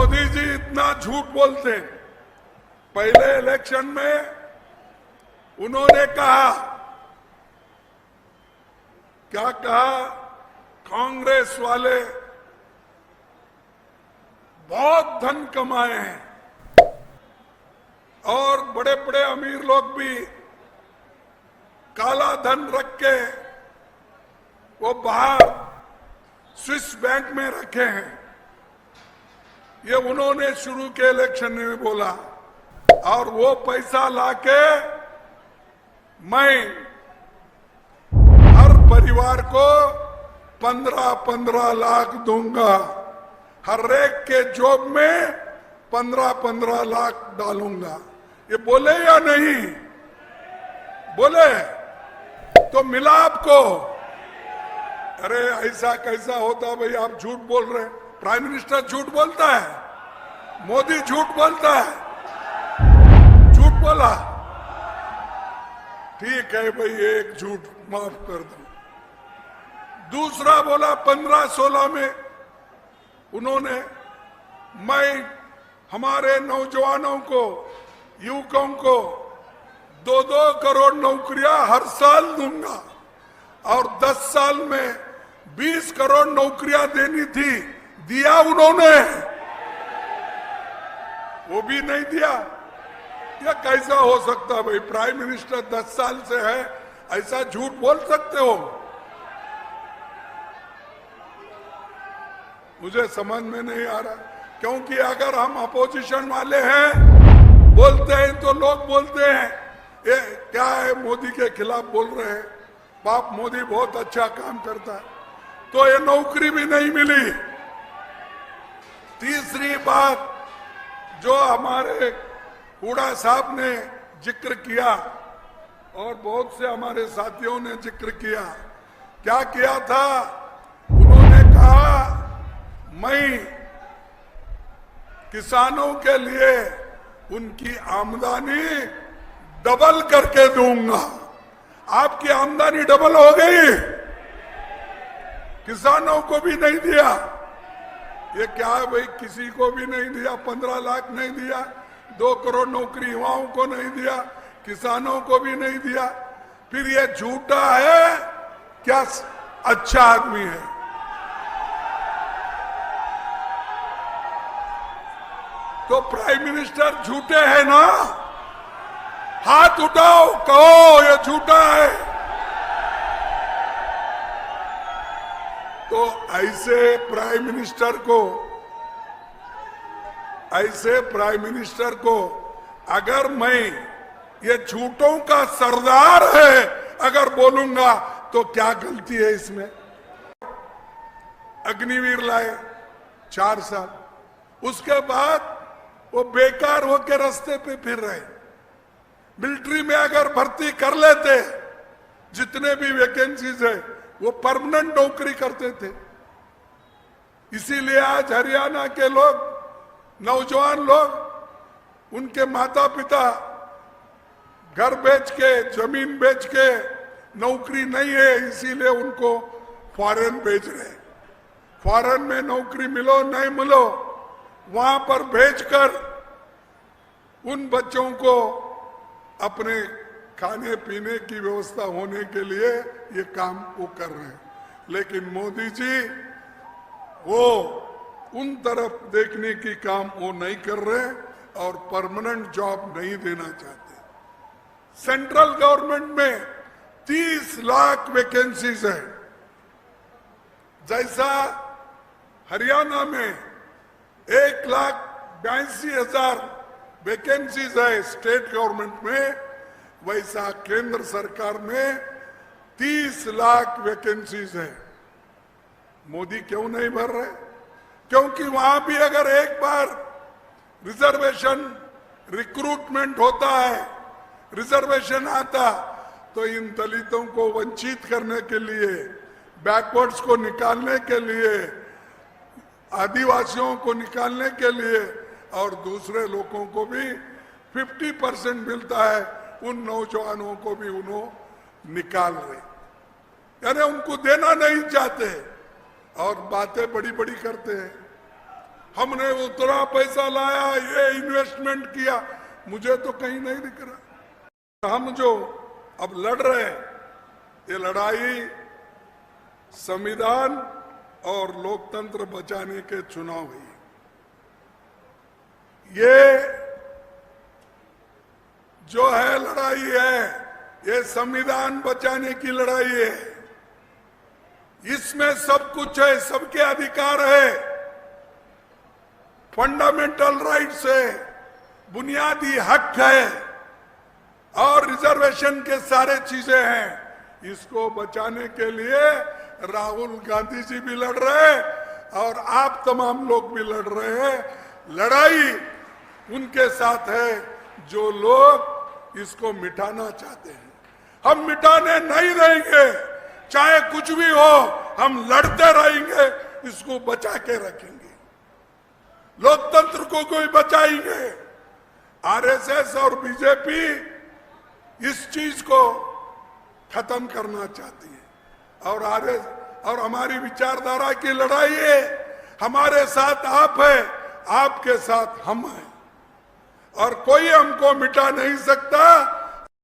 मोदी जी इतना झूठ बोलते हैं। पहले इलेक्शन में उन्होंने कहा, क्या कहा, कांग्रेस वाले बहुत धन कमाए हैं और बड़े बड़े अमीर लोग भी काला धन रख के वो बाहर स्विस बैंक में रखे हैं। ये उन्होंने शुरू के इलेक्शन में बोला और वो पैसा लाके मैं हर परिवार को 15-15 लाख दूंगा, हर एक के जॉब में 15-15 लाख डालूंगा। ये बोले या नहीं बोले? तो मिला आपको? अरे ऐसा कैसा होता भाई, आप झूठ बोल रहे हैं। प्राइम मिनिस्टर झूठ बोलता है, मोदी झूठ बोलता है, झूठ बोला, ठीक है भाई, एक झूठ माफ कर दो। दूसरा बोला 15-16 में उन्होंने, मैं हमारे नौजवानों को, युवकों को 2-2 करोड़ नौकरियां हर साल दूंगा और 10 साल में 20 करोड़ नौकरियां देनी थी, दिया उन्होंने? वो भी नहीं दिया। यह कैसा हो सकता भाई? प्राइम मिनिस्टर 10 साल से है, ऐसा झूठ बोल सकते हो? मुझे समझ में नहीं आ रहा, क्योंकि अगर हम अपोजिशन वाले हैं, बोलते हैं तो लोग बोलते हैं ये क्या है, मोदी के खिलाफ बोल रहे हैं, बाप मोदी बहुत अच्छा काम करता है। तो ये नौकरी भी नहीं मिली। तीसरी बात जो हमारे हुड्डा साहब ने जिक्र किया और बहुत से हमारे साथियों ने जिक्र किया, क्या किया था? उन्होंने कहा मैं किसानों के लिए उनकी आमदनी डबल करके दूंगा। आपकी आमदनी डबल हो गई, किसानों को भी नहीं दिया। ये क्या है भाई? किसी को भी नहीं दिया, 15 लाख नहीं दिया, 2 करोड़ नौकरी युवाओं को नहीं दिया, किसानों को भी नहीं दिया। फिर ये झूठा है क्या अच्छा आदमी है? तो प्राइम मिनिस्टर झूठे हैं ना? हाथ उठाओ, कहो ये झूठा है। तो ऐसे प्राइम मिनिस्टर को अगर मैं ये झूठों का सरदार है अगर बोलूंगा तो क्या गलती है इसमें? अग्निवीर लाए 4 साल, उसके बाद वो बेकार होकर रास्ते पे फिर रहे। मिलिट्री में अगर भर्ती कर लेते, जितने भी वैकेंसीज है वो परमानेंट नौकरी करते थे। इसीलिए आज हरियाणा के लोग, नौजवान लोग, उनके माता पिता घर बेच के, जमीन बेच के, नौकरी नहीं है इसीलिए उनको फॉरेन भेज रहे। फॉरेन में नौकरी मिलो नहीं मिलो, वहां पर भेजकर उन बच्चों को अपने खाने पीने की व्यवस्था होने के लिए ये काम वो कर रहे हैं। लेकिन मोदी जी वो उन तरफ देखने की काम वो नहीं कर रहे और परमानेंट जॉब नहीं देना चाहते। सेंट्रल गवर्नमेंट में 30 लाख वैकेंसीज है, जैसा हरियाणा में 1,82,000 वैकेंसीज है स्टेट गवर्नमेंट में, वैसा केंद्र सरकार में 30 लाख वैकेंसीज है। मोदी क्यों नहीं भर रहे? क्योंकि वहां भी अगर एक बार रिजर्वेशन रिक्रूटमेंट होता है, रिजर्वेशन आता, तो इन दलितों को वंचित करने के लिए, बैकवर्ड्स को निकालने के लिए, आदिवासियों को निकालने के लिए और दूसरे लोगों को भी 50% मिलता है, उन नौजवानों को भी उन्होंने निकाल रहे, यानी उनको देना नहीं चाहते और बातें बड़ी बड़ी करते हैं। हमने उतना पैसा लाया, ये इन्वेस्टमेंट किया, मुझे तो कहीं नहीं दिख रहा। हम जो अब लड़ रहे हैं, ये लड़ाई संविधान और लोकतंत्र बचाने के चुनाव है। ये जो है लड़ाई है, ये संविधान बचाने की लड़ाई है। इसमें सब कुछ है, सबके अधिकार है, फंडामेंटल राइट्स है, बुनियादी हक है और रिजर्वेशन के सारे चीजें हैं। इसको बचाने के लिए राहुल गांधी जी भी लड़ रहे हैं और आप तमाम लोग भी लड़ रहे हैं। लड़ाई उनके साथ है जो लोग इसको मिटाना चाहते हैं। हम मिटाने नहीं देंगे, चाहे कुछ भी हो, हम लड़ते रहेंगे, इसको बचा के रखेंगे, लोकतंत्र को कोई बचाएंगे। आरएसएस और बीजेपी इस चीज को खत्म करना चाहती है और हमारी विचारधारा की लड़ाई है। हमारे साथ आप है, आपके साथ हम हैं और कोई हमको मिटा नहीं सकता।